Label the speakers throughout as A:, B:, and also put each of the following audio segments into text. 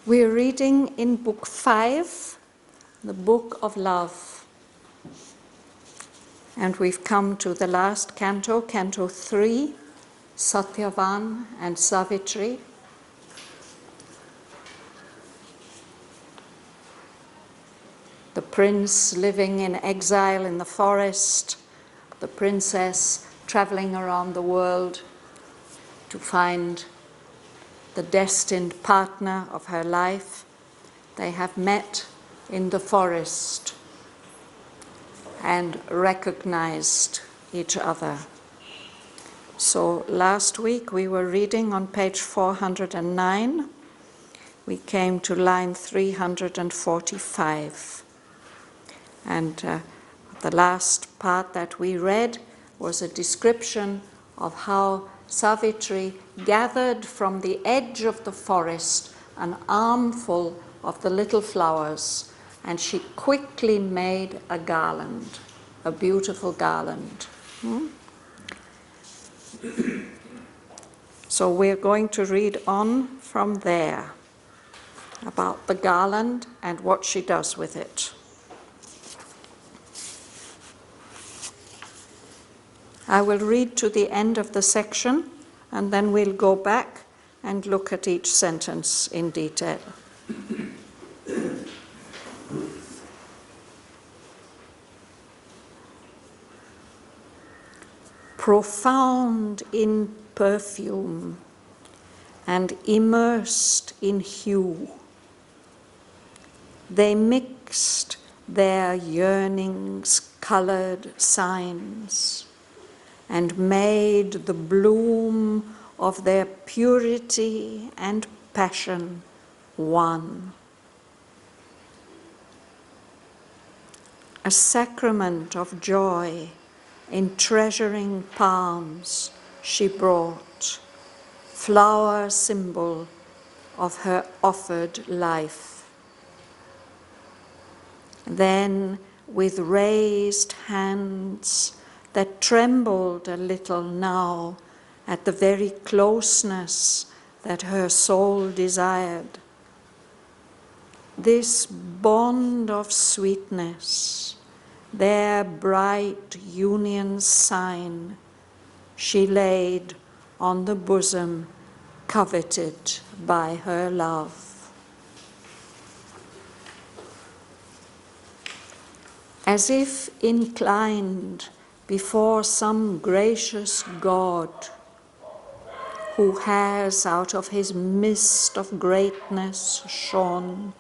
A: We're reading in Book 5, the Book of Love. And we've come to the last canto, Canto 3, Satyavan and Savitri. The prince living in exile in the forest, the princess traveling around the world to find the destined partner of her life. They have met in the forest and recognized each other. So last week we were reading on page 409. We came to line 345. And the last part that we read was a description of how Savitri gathered from the edge of the forest an armful of the little flowers, and she quickly made a garland, a beautiful garland. So we're going to read on from there about the garland and what she does with it. I will read to the end of the section, and then we'll go back and look at each sentence in detail. Profound in perfume and immersed in hue, they mixed their yearnings' colored signs and made the bloom of their purity and passion one. A sacrament of joy in treasuring palms she brought, flower symbol of her offered life. Then, with raised hands that trembled a little now at the very closeness that her soul desired, this bond of sweetness, their bright union's sign, she laid on the bosom coveted by her love. As if inclined before some gracious God who has out of his mist of greatness shone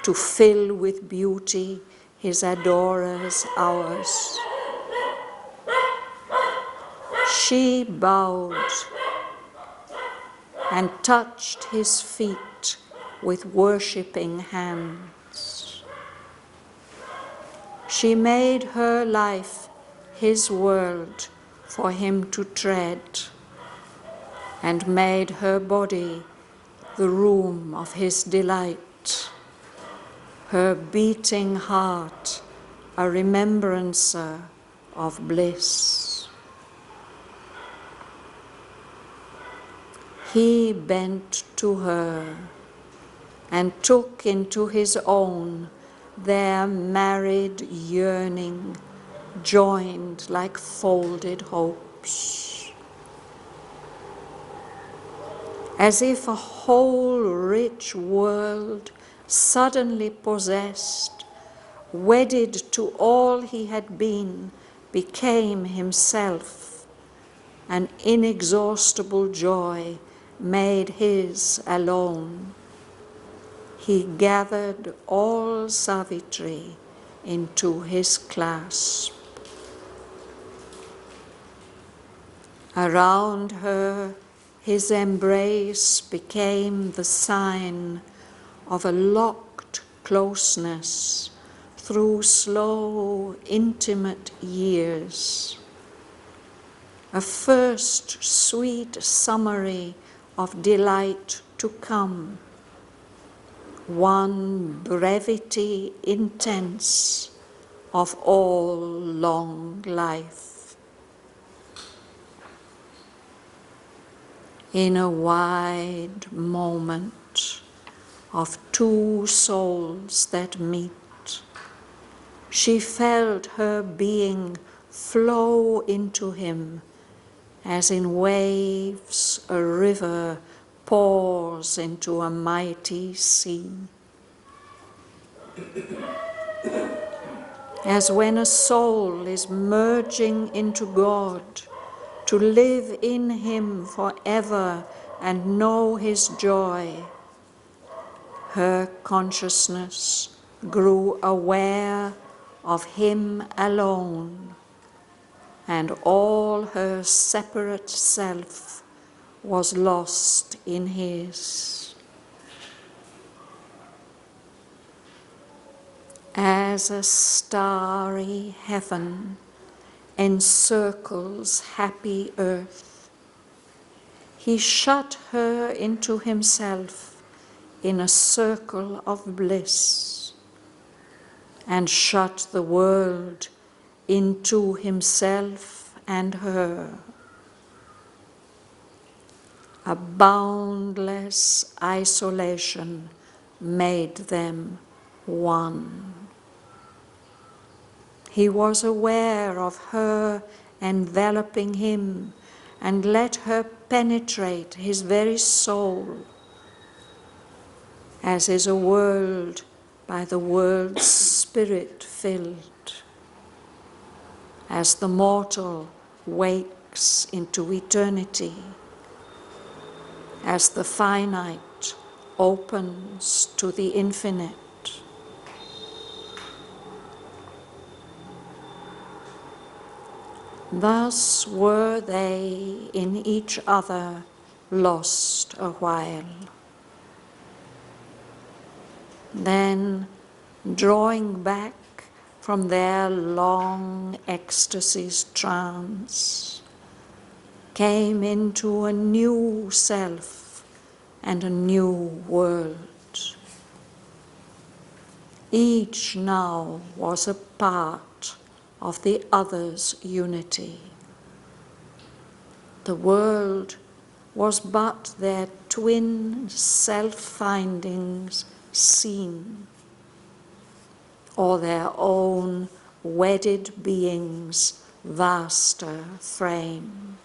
A: to fill with beauty his adorers' hours. She bowed and touched his feet with worshipping hands. She made her life his world for him to tread, and made her body the room of his delight, her beating heart a remembrancer of bliss. He bent to her and took into his own their married yearning, joined like folded hopes. As if a whole rich world suddenly possessed, wedded to all he had been, became himself, an inexhaustible joy made his alone. He gathered all Savitri into his clasp. Around her, his embrace became the sign of a locked closeness through slow, intimate years. A first sweet summary of delight to come, one brevity intense of all long life. In a wide moment of two souls that meet. She felt her being flow into him, as in waves a river pours into a mighty sea. As when a soul is merging into God, to live in him forever and know his joy, her consciousness grew aware of him alone, and all her separate self was lost in his. As a starry heaven encircles happy earth, he shut her into himself in a circle of bliss, and shut the world into himself and her. A boundless isolation made them one. He was aware of her enveloping him and let her penetrate his very soul, as is a world by the world's spirit filled, as the mortal wakes into eternity, as the finite opens to the infinite. Thus were they in each other lost a while. Then, drawing back from their long ecstasy's trance, came into a new self and a new world. Each now was a part of the other's unity. The world was but their twin self-findings seen, or their own wedded being's vaster frame.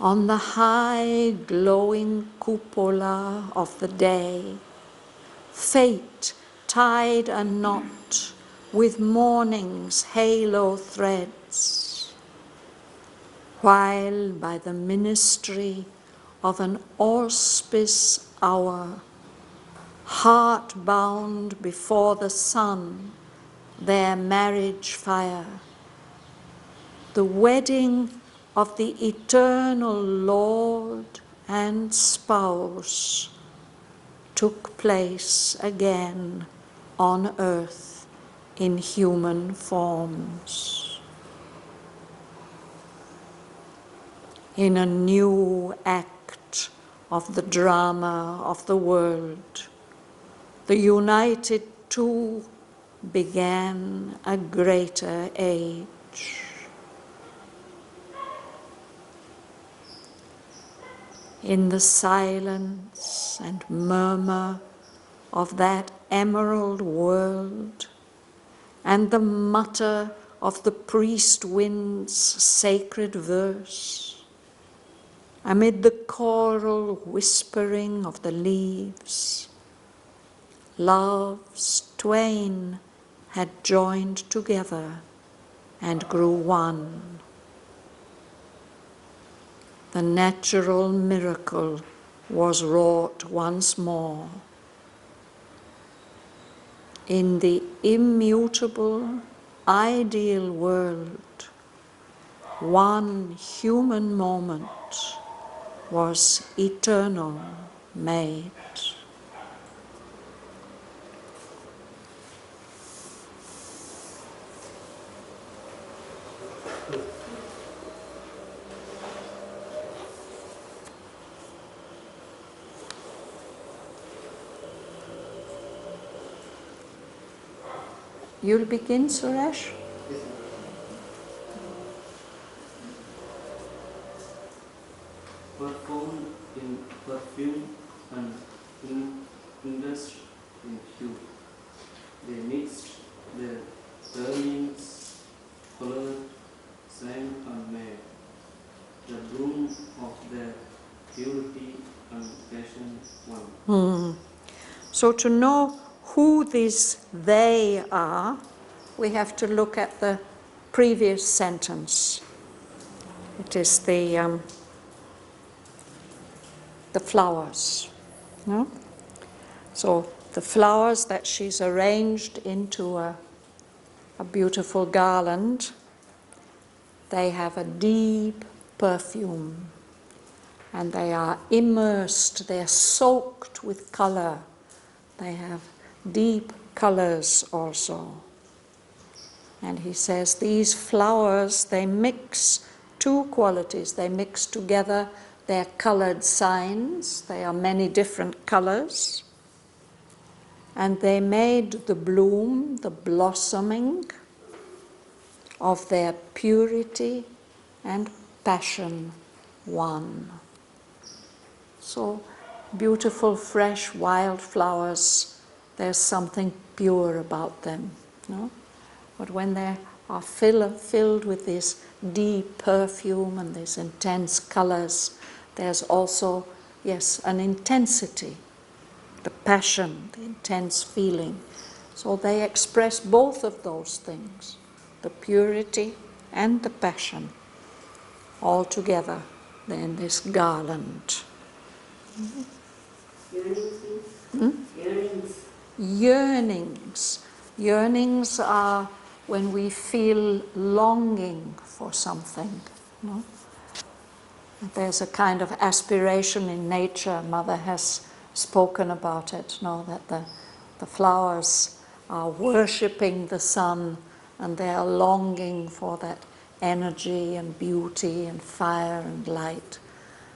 A: On the high glowing cupola of the day, fate tied a knot with morning's halo threads, while by the ministry of an auspice hour, heart-bound before the sun, their marriage fire, the wedding of the eternal Lord and spouse, took place again on earth in human forms. In a new act of the drama of the world, the united two began a greater age. In the silence and murmur of that emerald world, and the mutter of the priest wind's sacred verse, amid the choral whispering of the leaves, love's twain had joined together and grew one. The natural miracle was wrought once more. In the immutable, ideal world, one human moment was eternal made. You'll begin, Suresh?
B: Performed in compassion one.
A: So to know who these they are, we have to look at the previous sentence. It is the flowers. No? So the flowers that she's arranged into a beautiful garland, they have a deep perfume, and they are immersed, they're soaked with color. They have deep colors also. And he says these flowers, they mix two qualities. They mix together their colored signs. They are many different colors. And they made the bloom, the blossoming of their purity and passion one. So beautiful, fresh, wild flowers, there's something pure about them. No? But when they are filled with this deep perfume and these intense colors, there's also, yes, an intensity, the passion, the intense feeling. So they express both of those things, the purity and the passion, all together in this garland.
C: Yearnings.
A: Yearnings. Yearnings are when we feel longing for something. No? There's a kind of aspiration in nature. Mother has spoken about it, no? That the flowers are worshipping the sun and they are longing for that energy and beauty and fire and light.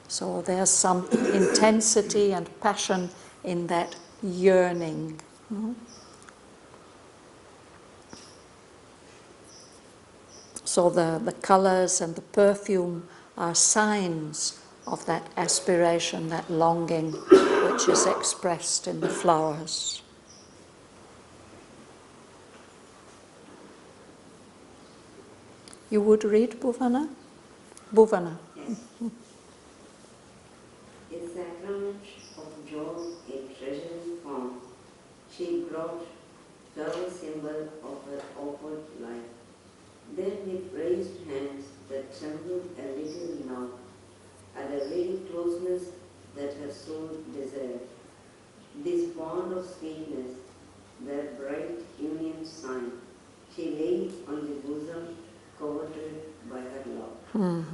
A: So there's some intensity and passion in that yearning. No? So the colors and the perfume are signs of that aspiration, that longing, which is expressed in the flowers. You would read Bhavana? Bhavana.
C: Yes. A sacrament of joy in treasury form, she brought the symbol of her offered life. Then with raised hands that trembled a little now, at the very closeness that her soul desired, this bond of sweetness, their bright union sign, she laid on the bosom coveted by her love.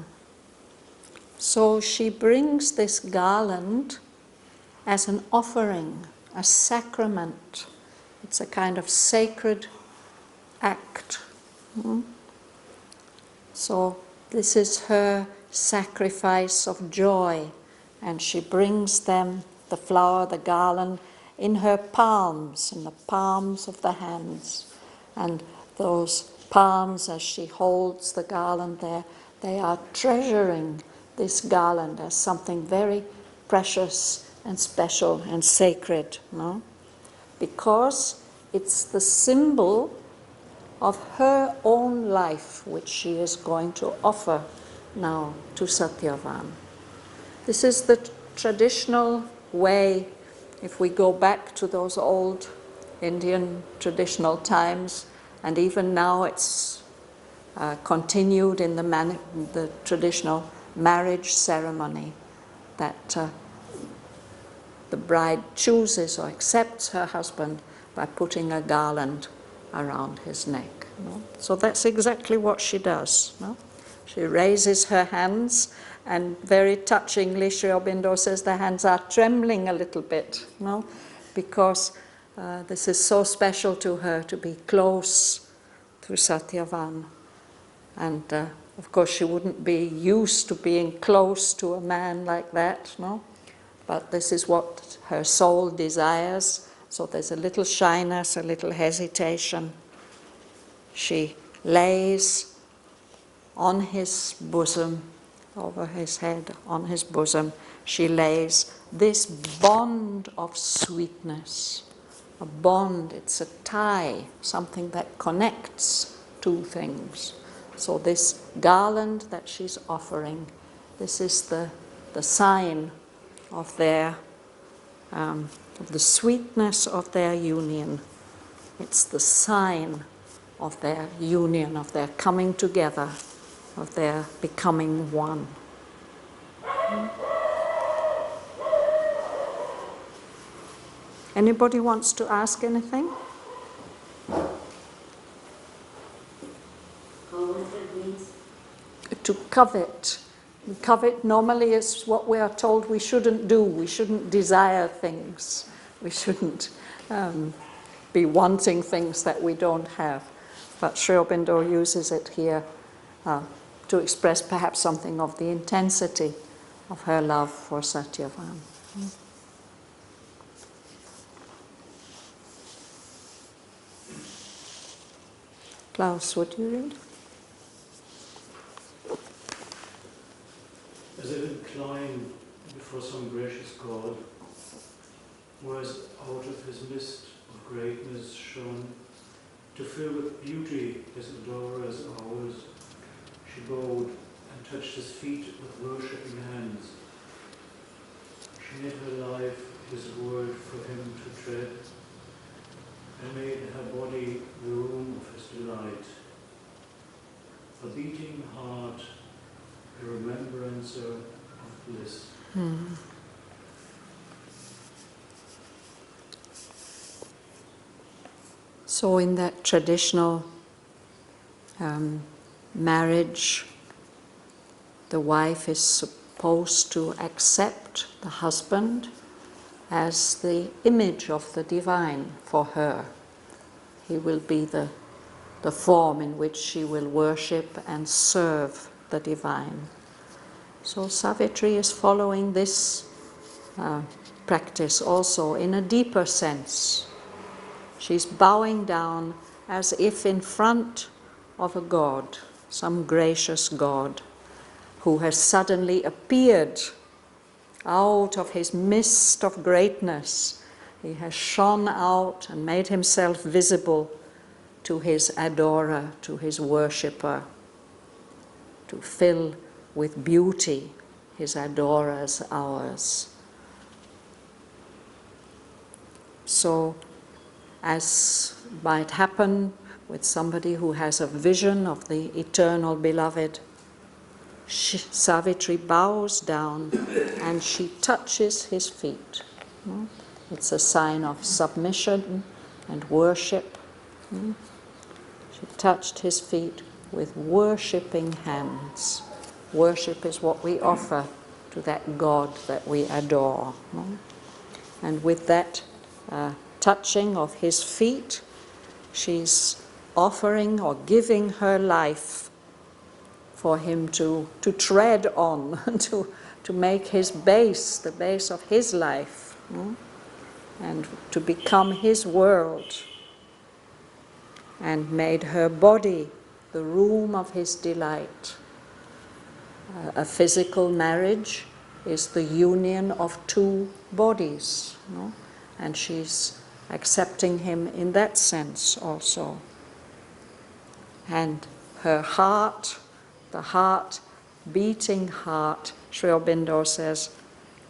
A: So she brings this garland as an offering, a sacrament. It's a kind of sacred act. So this is her sacrifice of joy, and she brings them, the flower, the garland, in her palms, in the palms of the hands. And those palms, as she holds the garland there, they are treasuring this garland as something very precious and special and sacred, no? Because it's the symbol of her own life which she is going to offer now to Satyavan. This is the traditional way, if we go back to those old Indian traditional times, and even now it's continued in the traditional marriage ceremony, that the bride chooses or accepts her husband by putting a garland around his neck. No? So that's exactly what she does. No? She raises her hands, and very touchingly, Sri Aurobindo says the hands are trembling a little bit, no? Because this is so special to her to be close to Satyavan. And of course she wouldn't be used to being close to a man like that, no? But this is what her soul desires. So there's a little shyness, a little hesitation. She lays on his bosom, over his head, on his bosom, she lays this bond of sweetness. A bond, it's a tie, something that connects two things. So this garland that she's offering, this is the sign of their, of the sweetness of their union. It's the sign of their union, of their coming together, of their becoming one. Anybody wants to ask anything?
C: Coveted means
A: To covet. Covet normally is what we are told we shouldn't do. We shouldn't desire things. We shouldn't be wanting things that we don't have. But Sri Aurobindo uses it here to express perhaps something of the intensity of her love for Satyavan. Klaus, would you read?
D: As if inclined before some gracious God, who has out of his mist of greatness shone, to fill with beauty his adorers' hours, she bowed and touched his feet with worshipping hands. She made her life his word for him to tread, and made her body the room of his delight. A beating heart, a remembrancer of bliss.
A: So in that traditional marriage, the wife is supposed to accept the husband as the image of the divine for her. He will be the form in which she will worship and serve the divine. So Savitri is following this practice also in a deeper sense. She's bowing down as if in front of a God, some gracious God, who has suddenly appeared out of his mist of greatness. He has shone out and made himself visible to his adorer, to his worshipper, to fill with beauty his adorer's hours. So, as might happen with somebody who has a vision of the eternal beloved, Savitri bows down and she touches his feet. It's a sign of submission and worship. She touched his feet with worshipping hands. Worship is what we offer to that God that we adore. And with that touching of his feet, she's offering or giving her life for him to tread on, to make his base, the base of his life, and to become his world, and made her body the room of his delight. A physical marriage is the union of two bodies, and she's accepting him in that sense also. And her heart, the heart, beating heart, Sri Aurobindo says,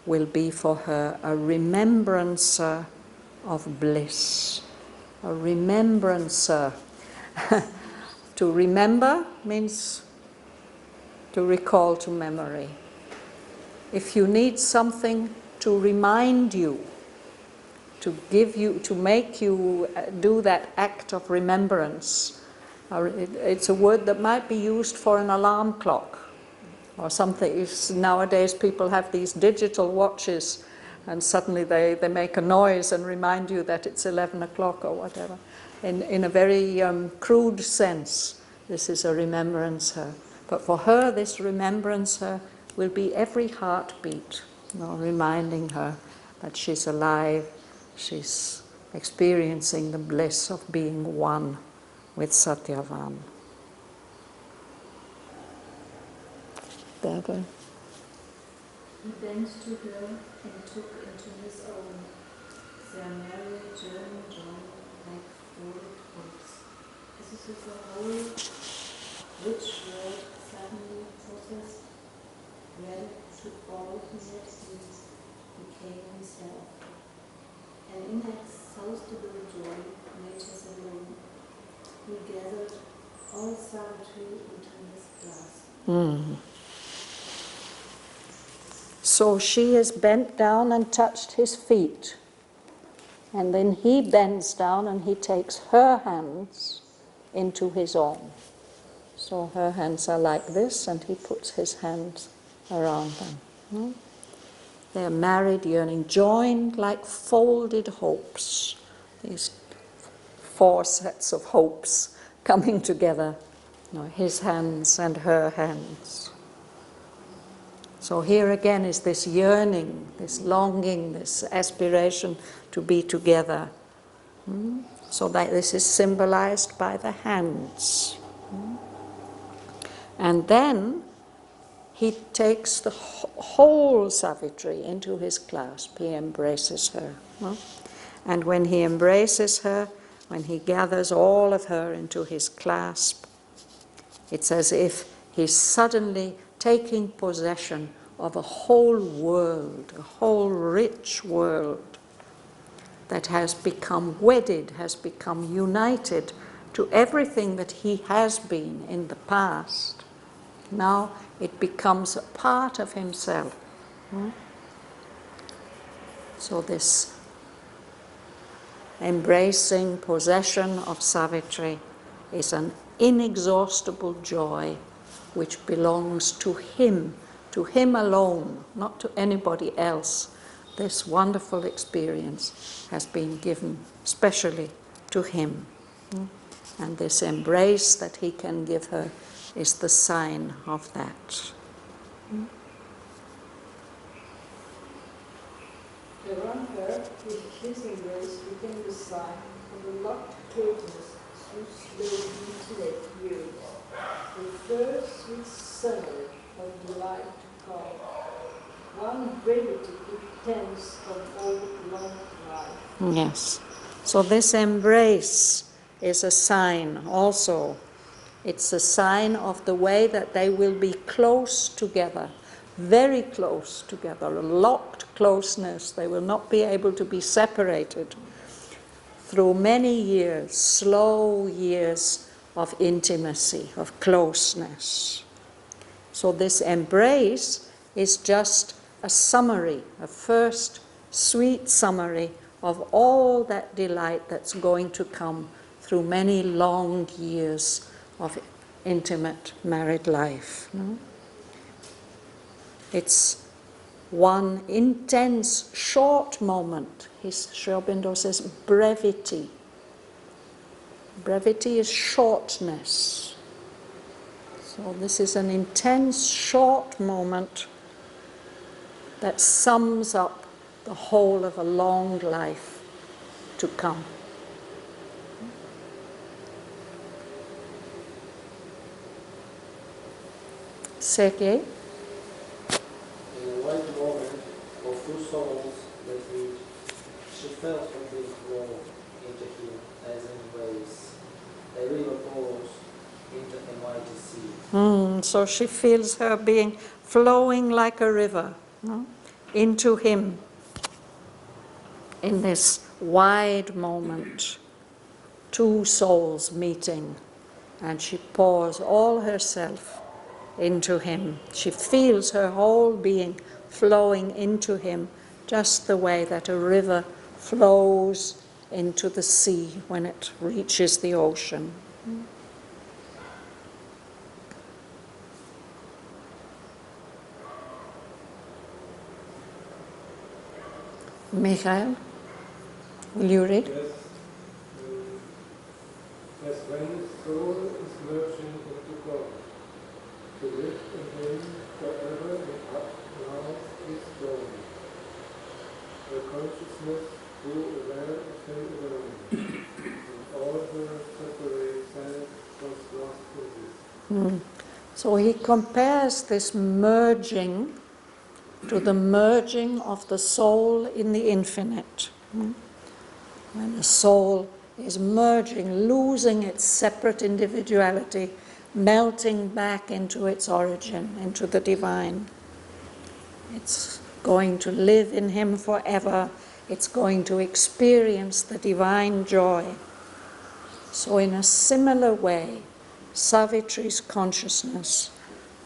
A: will be for her a remembrancer of bliss. A remembrancer. To remember means to recall to memory. If you need something to remind you, to give you, to make you do that act of remembrance, it's a word that might be used for an alarm clock or something. Nowadays people have these digital watches and suddenly they make a noise and remind you that it's 11 o'clock or whatever. In a very crude sense, this is a remembrancer. But for her, this remembrancer will be every heartbeat, reminding her that she's alive, she's experiencing the bliss of being one with Satyavan. Bhavan.
E: He bent to her and took into his own their merry journey joined like folded books. This is a whole rich word suddenly processed, ready to fall in their seas, became himself. And inexhaustible joy, nature's alone, he gathered all Savitri into his grasp.
A: So she is bent down and touched his feet. And then he bends down and he takes her hands into his own. So her hands are like this, and he puts his hands around them. They are married, yearning, joined like folded hopes. These 4 sets of hopes coming together. His hands and her hands. So here again is this yearning, this longing, this aspiration to be together. So that this is symbolized by the hands. And then he takes the whole Savitri into his clasp. He embraces her. And when he embraces her, when he gathers all of her into his clasp, it's as if he's suddenly taking possession of a whole world, a whole rich world that has become wedded, has become united to everything that he has been in the past. Now it becomes a part of himself. So this embracing possession of Savitri is an inexhaustible joy which belongs to him alone, not to anybody else. This wonderful experience has been given specially to him. And this embrace that he can give her is the sign of that.
F: Around her, with his embrace, became the sign of the locked curtains whose slowly intellect years, the first sweet summary of delight to come, one brevity intense from all long life.
A: Yes. So this embrace is a sign also. It's a sign of the way that they will be close together, very close together, a locked closeness. They will not be able to be separated through many years, slow years of intimacy, of closeness. So this embrace is just a summary, a first sweet summary of all that delight that's going to come through many long years of intimate married life. It's one intense, short moment. Aurobindo says brevity. Brevity is shortness. So this is an intense, short moment that sums up the whole of a long life to come. Sergei?
B: In a white moment of 2 souls that meet, she felt her being drawn into him as an embrace. A river pours into a mighty sea.
A: So she feels her being flowing like a river into him in this wide moment. 2 souls meeting, and she pours all herself into him. She feels her whole being flowing into him, just the way that a river flows into the sea when it reaches the ocean. Michael, will you read?
G: Yes. As when the soul is merging into God, to live in Him forever and up now is growing. Her consciousness grew aware of Him alone, and all her separate self was lost in this.
A: So he compares this merging to the merging of the soul in the infinite. When the soul is merging, losing its separate individuality, melting back into its origin, into the divine. It's going to live in him forever. It's going to experience the divine joy. So in a similar way, Savitri's consciousness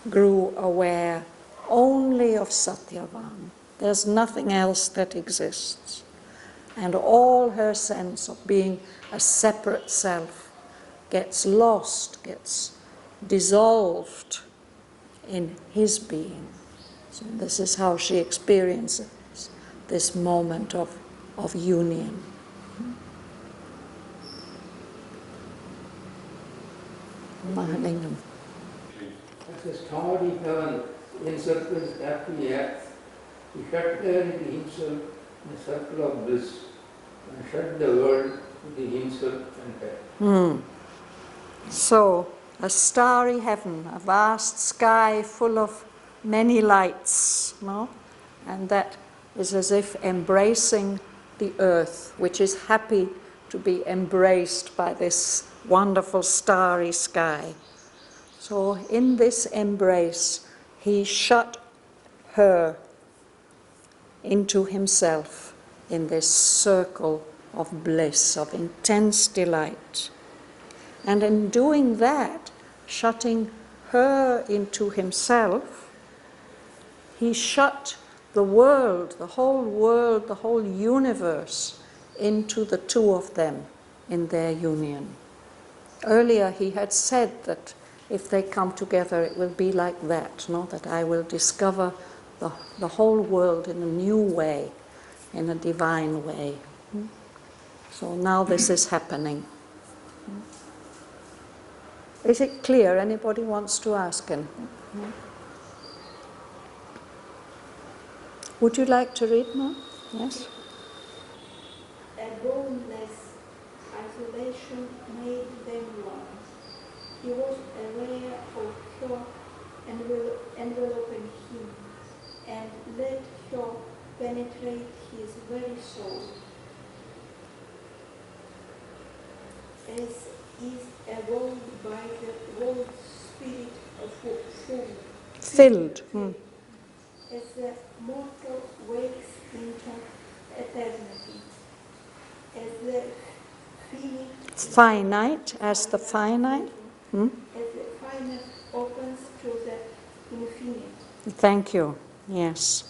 A: grew aware only of Satyavan. There's nothing else that exists. And all her sense of being a separate self gets lost, gets dissolved in his being. So this is how she experiences this moment of union. Mahalingam.
H: As a starry heaven encircles happy acts, he shut there into himself in a circle of bliss and shut the world within himself and her.
A: So, a starry heaven, a vast sky full of many lights, no? And that is as if embracing the earth, which is happy to be embraced by this wonderful starry sky. So in this embrace, he shut her into himself in this circle of bliss, of intense delight. And in doing that, shutting her into himself, he shut the world, the whole universe, into the two of them in their union. Earlier he had said that if they come together it will be like that, no? That I will discover the whole world in a new way, in a divine way. So now this is happening. Is it clear? Anybody wants to ask anything? No? Would you like to read more? Yes?
F: A boundless isolation made them one. He was aware of her enveloping him, and let her penetrate his very soul, as is evolved by the world spirit of
A: Filled.
F: As the mortal wakes into eternity, as the
A: finite, as the finite.
F: As the finite opens to the infinite.
A: Thank you. Yes.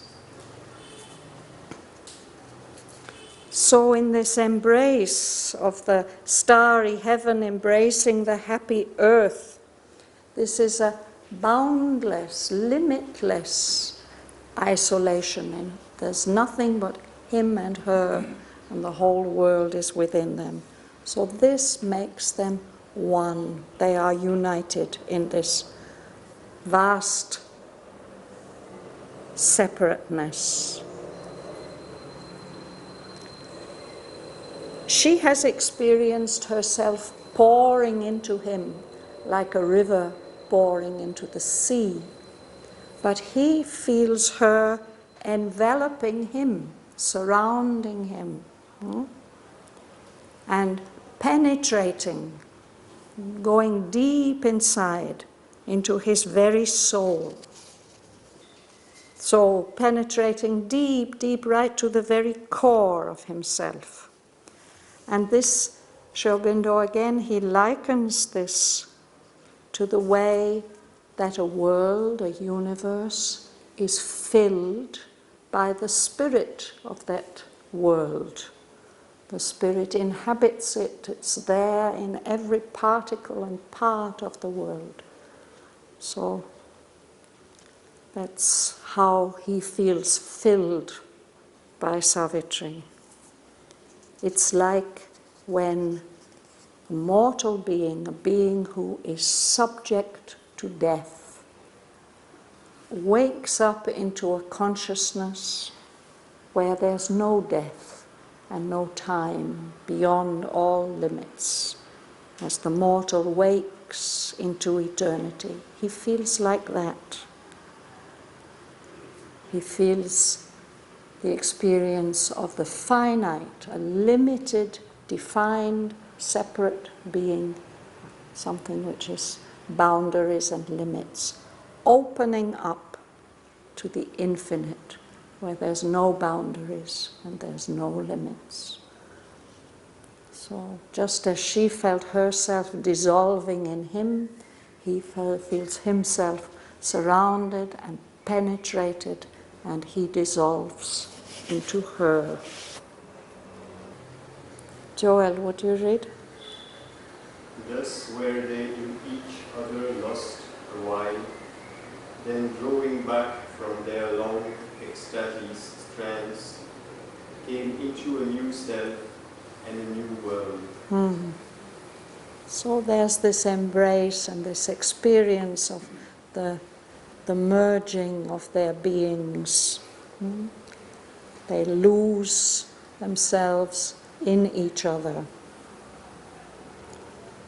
A: So in this embrace of the starry heaven embracing the happy earth, this is a boundless, limitless isolation. And there's nothing but him and her, and the whole world is within them. So this makes them one. They are united in this vast separateness. She has experienced herself pouring into him like a river pouring into the sea, but he feels her enveloping him, surrounding him, and penetrating, going deep inside into his very soul. So penetrating deep, deep right to the very core of himself. And this, Aurobindo again, he likens this to the way that a world, a universe, is filled by the spirit of that world. The spirit inhabits it, it's there in every particle and part of the world. So that's how he feels filled by Savitri. It's like when a mortal being, a being who is subject to death, wakes up into a consciousness where there's no death and no time, beyond all limits. As the mortal wakes into eternity, he feels like that. He feels the experience of the finite, a limited, defined, separate being, something which is boundaries and limits, opening up to the infinite, where there's no boundaries and there's no limits. So just as she felt herself dissolving in him, he feels himself surrounded and penetrated, and he dissolves into her. Joel, would you read?
I: Thus were they in each other lost a while, then drawing back from their long ecstatic strands, came into a new self and a new world.
A: So there's this embrace and this experience of the merging of their beings. They lose themselves in each other.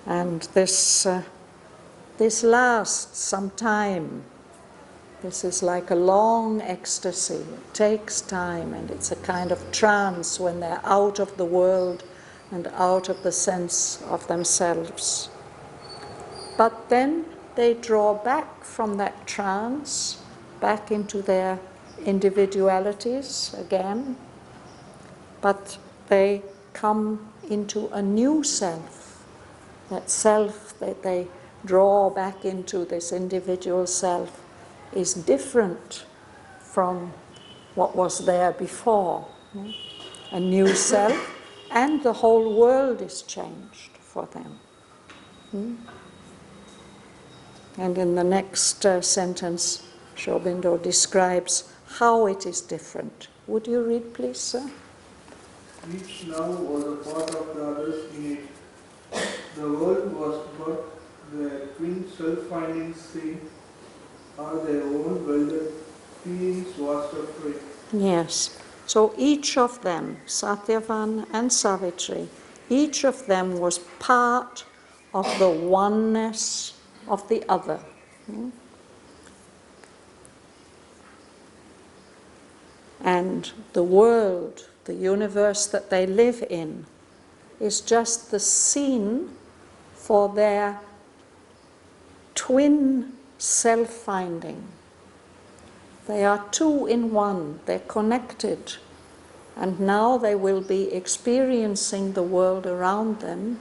A: And this lasts some time. This is like a long ecstasy. It takes time, and it's a kind of trance when they're out of the world and out of the sense of themselves. But then they draw back from that trance, back into their individualities again, but they come into a new self. That self that they draw back into, this individual self, is different from what was there before. A new self, and the whole world is changed for them. And in the next sentence, Aurobindo describes how it is different. Would you read, please, sir?
J: Each now was a part of the others in it. The world was but the twin self-finding same, are their own welded feelings vast of free.
A: Yes. So each of them, Satyavan and Savitri, each of them was part of the oneness of the other. And the world, the universe that they live in, is just the scene for their twin self-finding. They are two in one, they're connected, and now they will be experiencing the world around them,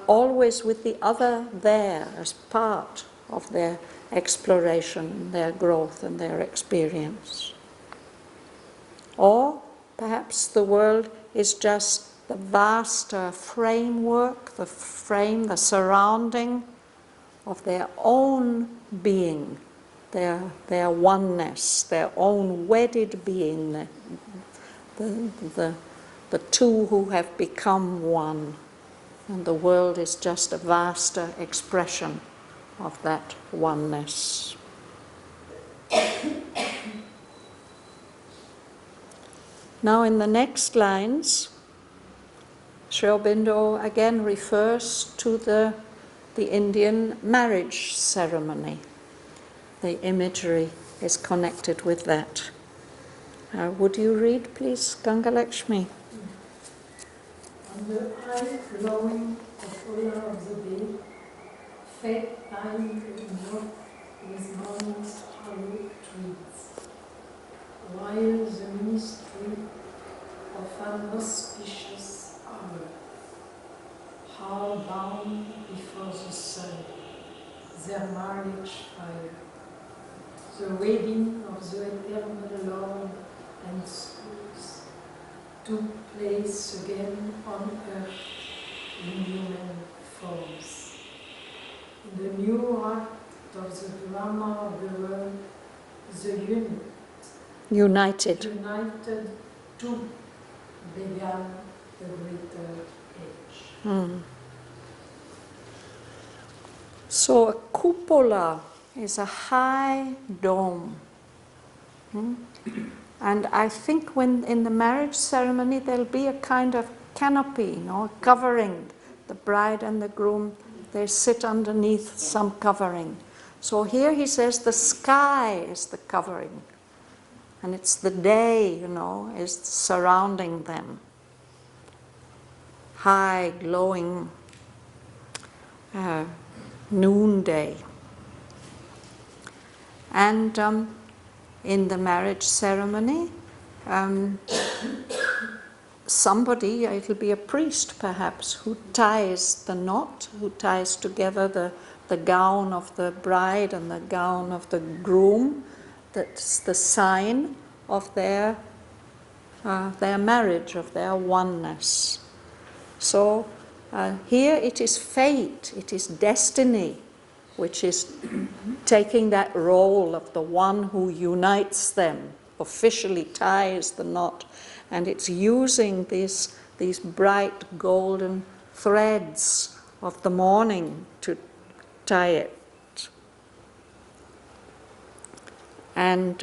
A: always with the other there as part of their exploration, their growth and their experience. Or perhaps the world is just the vaster framework, the frame, the surrounding of their own being, their oneness, their own wedded being, the two who have become one. And the world is just a vaster expression of that oneness. Now in the next lines, Sri Aurobindo again refers to the Indian marriage ceremony. The imagery is connected with that. Would you read, please, Gangalakshmi?
F: On the high glowing of color of the day, fed time north with morning's hollow trees, while the ministry of an auspicious hour, how bound before the sun, their marriage fire, the wedding of the eternal Lord and spouse took place again on earth in human forms. In the new act of the drama of the world, the
A: United
F: two began the greater age.
A: So a cupola is a high dome. And I think when in the marriage ceremony there'll be a kind of canopy, covering the bride and the groom. They sit underneath some covering. So here he says the sky is the covering. And it's the day, is surrounding them. High, glowing noonday. And in the marriage ceremony. Somebody, it'll be a priest perhaps, who ties the knot, who ties together the gown of the bride and the gown of the groom. That's the sign of their marriage, of their oneness. So here it is fate, it is destiny, which is taking that role of the one who unites them, officially ties the knot, and it's using these bright golden threads of the morning to tie it. And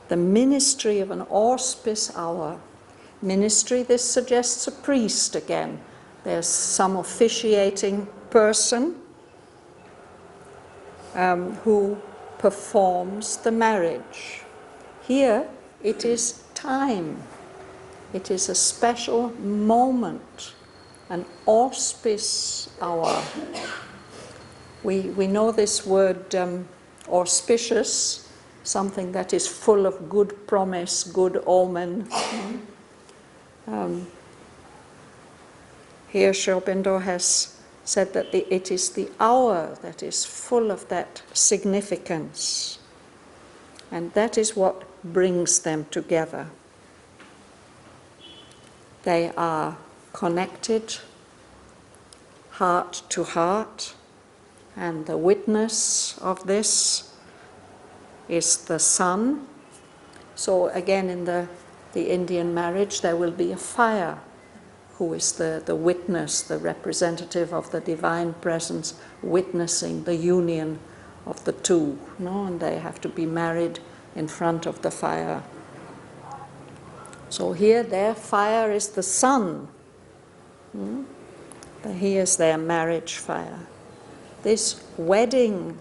A: the ministry of an auspice hour. Ministry, this suggests a priest again. There's some officiating person who performs the marriage. Here it is time. It is a special moment, an auspice hour. We know this word auspicious, something that is full of good promise, good omen. Here Aurobindo has said that it is the hour that is full of that significance. And that is what brings them together. They are connected heart to heart, and the witness of this is the sun. So again, in the Indian marriage, there will be a fire, who is the witness, the representative of the divine presence, witnessing the union of the two. No? And they have to be married in front of the fire. So here their fire is the sun. Here's their marriage fire. This wedding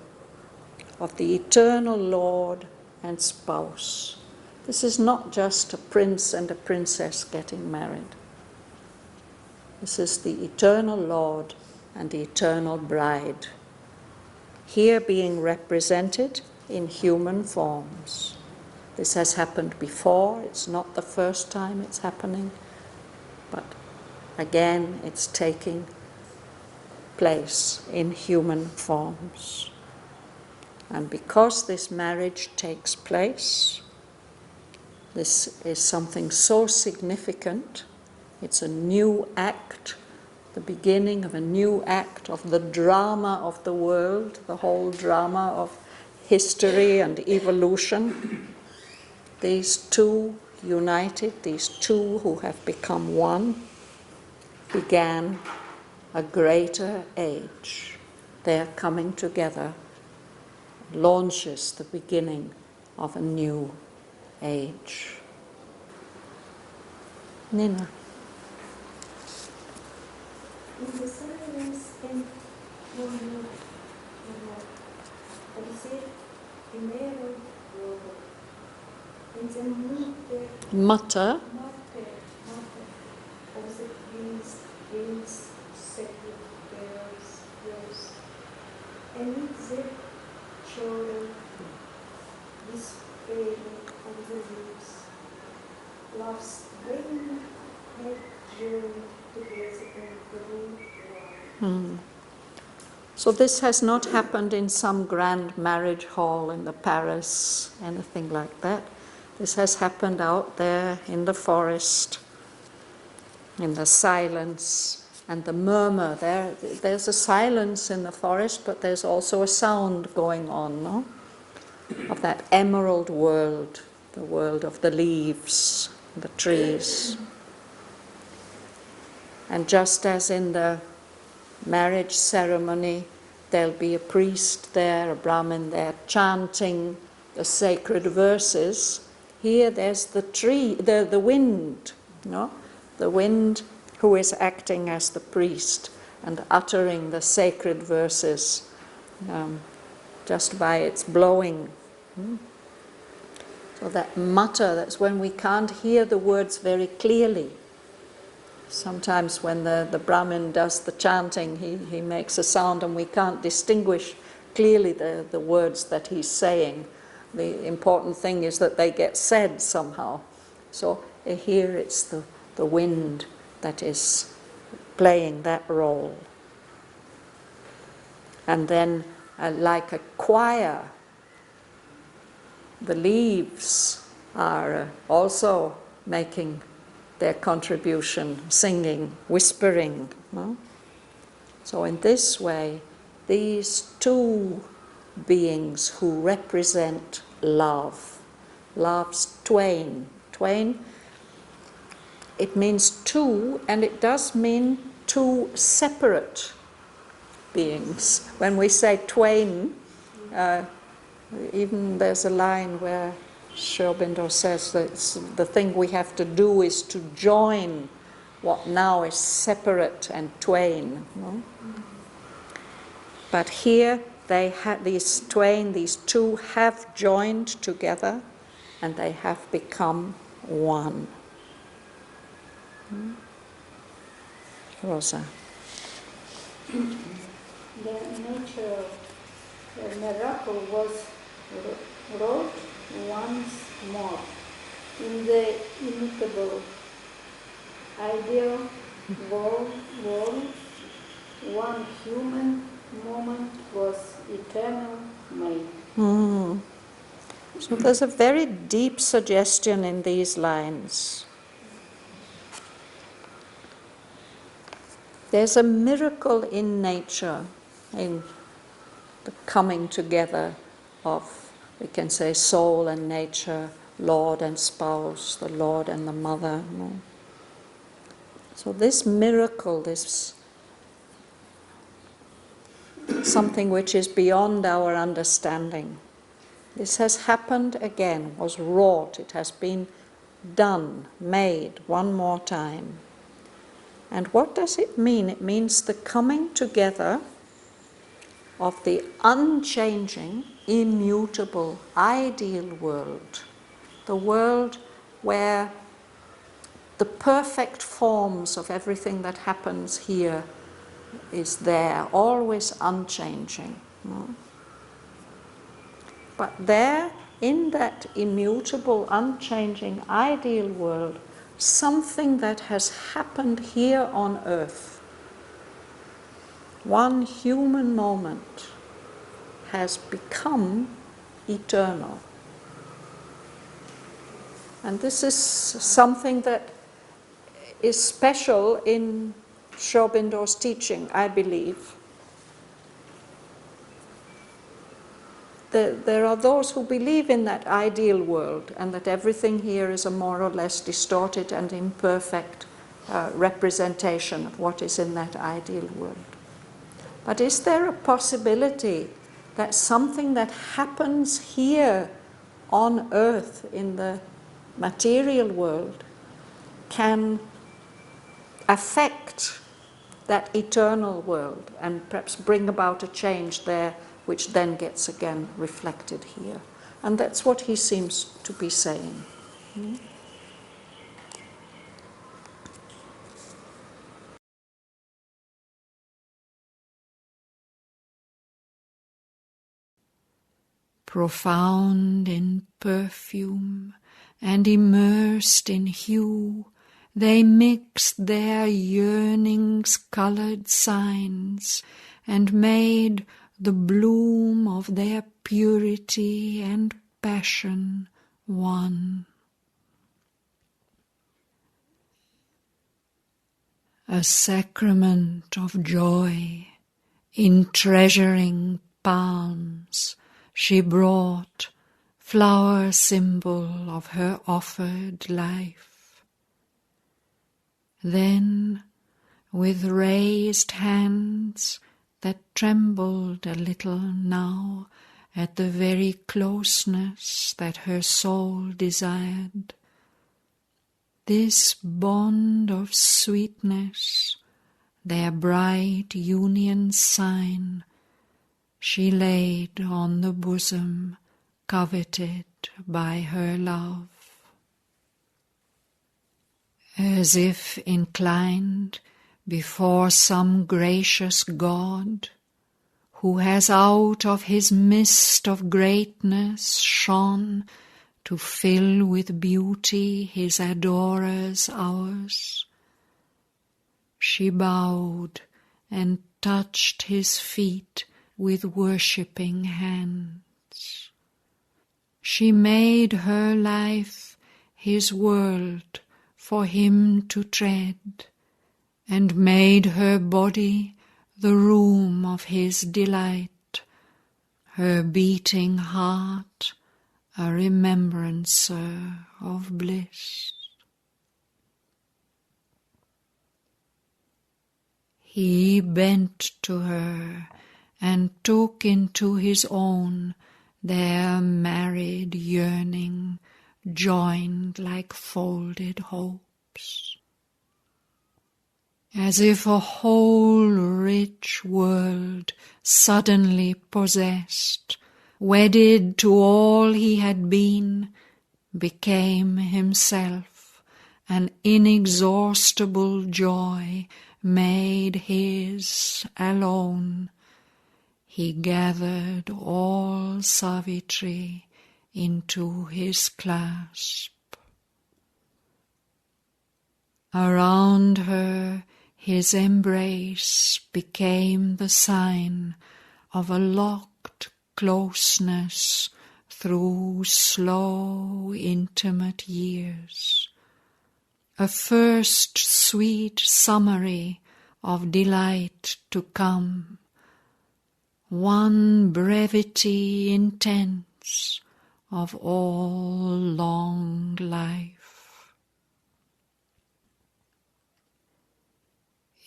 A: of the eternal Lord and spouse. This is not just a prince and a princess getting married. This is the eternal Lord and the eternal bride, here being represented in human forms. This has happened before, it's not the first time it's happening, but again it's taking place in human forms. And because this marriage takes place, this is something so significant. It's a new act, the beginning of a new act of the drama of the world, the whole drama of history and evolution. These two united, these two who have become one, began a greater age. Their coming together launches the beginning of a new age. Nina.
E: In the silence and
A: Mutter.
E: of the winds sacred bells, and the children whispering on the leaves, love's green had journeyed together in the blue.
A: So this has not happened in some grand marriage hall in the Paris, anything like that. This has happened out there in the forest, in the silence and the murmur. There's a silence in the forest, but there's also a sound going on, no? Of that emerald world, the world of the leaves, the trees. And just as in the marriage ceremony, there'll be a priest there, a Brahmin there, chanting the sacred verses. Here there's the tree, the wind, no? The wind who is acting as the priest and uttering the sacred verses just by its blowing. So that mutter, that's when we can't hear the words very clearly. Sometimes when the Brahmin does the chanting, he makes a sound and we can't distinguish clearly the words that he's saying. The important thing is that they get said somehow. So here it's the wind that is playing that role. And then, like a choir, the leaves are also making their contribution, singing, whispering. No? So in this way, these two beings who represent love, love's twain. Twain, it means two, and it does mean two separate beings. When we say twain, even there's a line where Aurobindo says that the thing we have to do is to join what now is separate and twain. No? But here they these twain, these two have joined together and they have become one. Rosa.
F: The nature of the miracle was wrought once more in the immutable ideal world. One human moment was eternal made.
A: So there's a very deep suggestion in these lines. There's a miracle in nature, in the coming together of, we can say, soul and nature, Lord and spouse, the Lord and the mother. No? So this miracle, this something which is beyond our understanding, this has happened again, was wrought, it has been done, made one more time. And what does it mean? It means the coming together of the unchanging, immutable, ideal world. The world where the perfect forms of everything that happens here is there, always unchanging. No? But there, in that immutable, unchanging, ideal world, something that has happened here on earth, one human moment, has become eternal. And this is something that is special in Aurobindo's teaching, I believe. There are those who believe in that ideal world and that everything here is a more or less distorted and imperfect representation of what is in that ideal world. But is there a possibility that something that happens here on earth in the material world can affect that eternal world and perhaps bring about a change there, which then gets again reflected here? And that's what he seems to be saying.
K: Profound in perfume and immersed in hue, they mixed their yearnings' coloured signs and made the bloom of their purity and passion one. A sacrament of joy, in treasuring palms, she brought, flower symbol of her offered life. Then, with raised hands that trembled a little now at the very closeness that her soul desired, this bond of sweetness, their bright union's sign, she laid on the bosom coveted by her love. As if inclined before some gracious God, who has out of his mist of greatness shone to fill with beauty his adorers' hours. She bowed and touched his feet with worshipping hands. She made her life his world for him to tread, and made her body the room of his delight, her beating heart a remembrancer of bliss. He bent to her and took into his own their married yearning, joined like folded hopes. As if a whole rich world suddenly possessed, wedded to all he had been, became himself, an inexhaustible joy made his alone. He gathered all Savitri into his clasp. Around her his embrace became the sign of a locked closeness through slow, intimate years, a first sweet summary of delight to come, one brevity intense of all long life.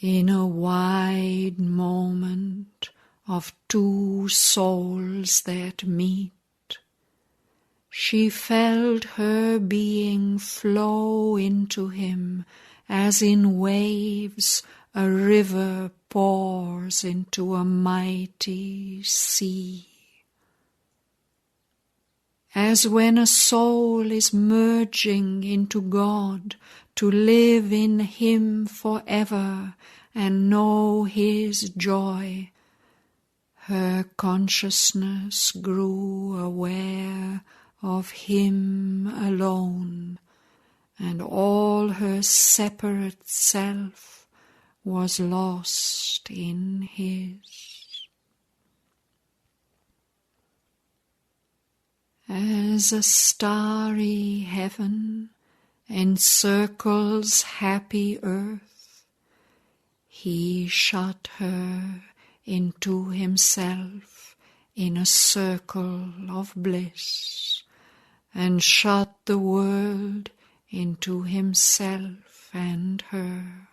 K: In a wide moment of two souls that meet, she felt her being flow into him as in waves a river pours into a mighty sea. As when a soul is merging into God to live in him forever and know his joy, her consciousness grew aware of him alone, and all her separate self was lost in his. As a starry heaven encircles happy earth, he shut her into himself in a circle of bliss, and shut the world into himself and her.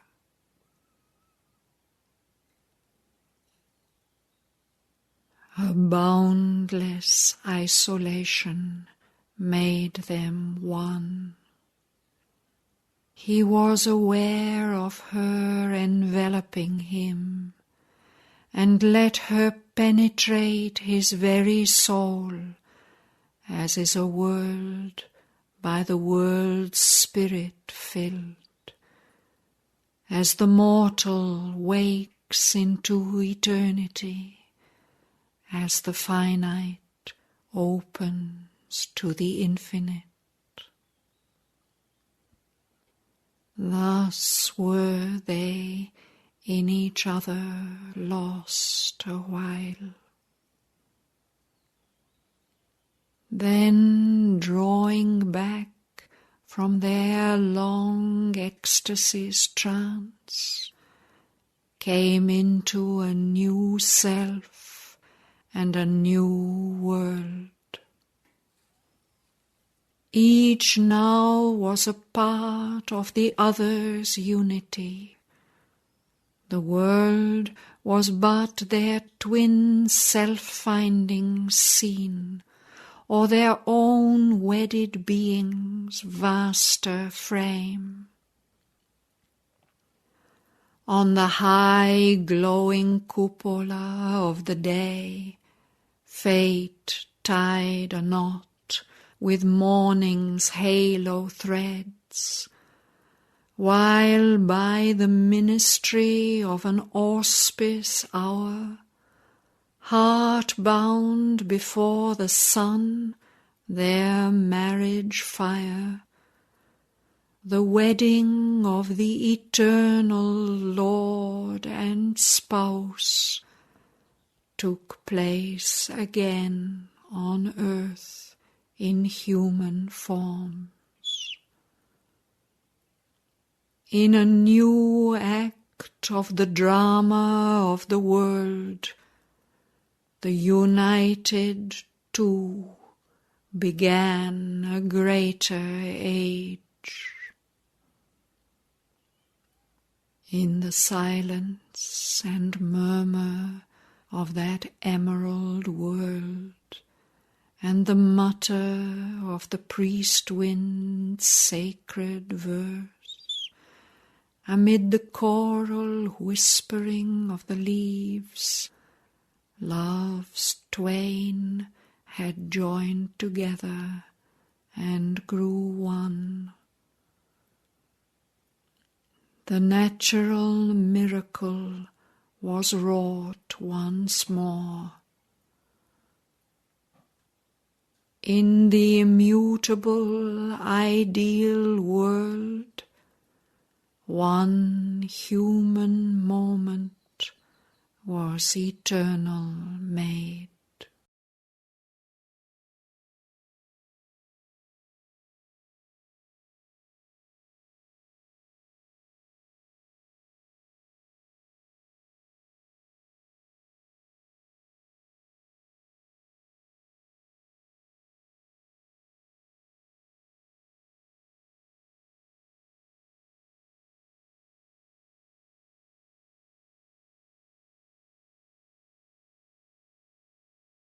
K: A boundless isolation made them one. He was aware of her enveloping him, and let her penetrate his very soul, as is a world by the world's spirit filled. As the mortal wakes into eternity, as the finite opens to the infinite. Thus were they in each other lost a while. Then, drawing back from their long ecstasy's trance, came into a new self and a new world. Each now was a part of the other's unity. The world was but their twin self-finding scene, or their own wedded being's vaster frame. On the high glowing cupola of the day, fate tied a knot with morning's halo threads, while by the ministry of an auspice hour, heart bound before the sun, their marriage fire, the wedding of the eternal Lord and Spouse, took place again on earth in human forms. In a new act of the drama of the world, the united two began a greater age. In the silence and murmur of that emerald world, and the mutter of the priest wind's sacred verse, amid the choral whispering of the leaves, loves twain had joined together and grew one. The natural miracle was wrought once more. In the immutable ideal world, one human moment was eternal made.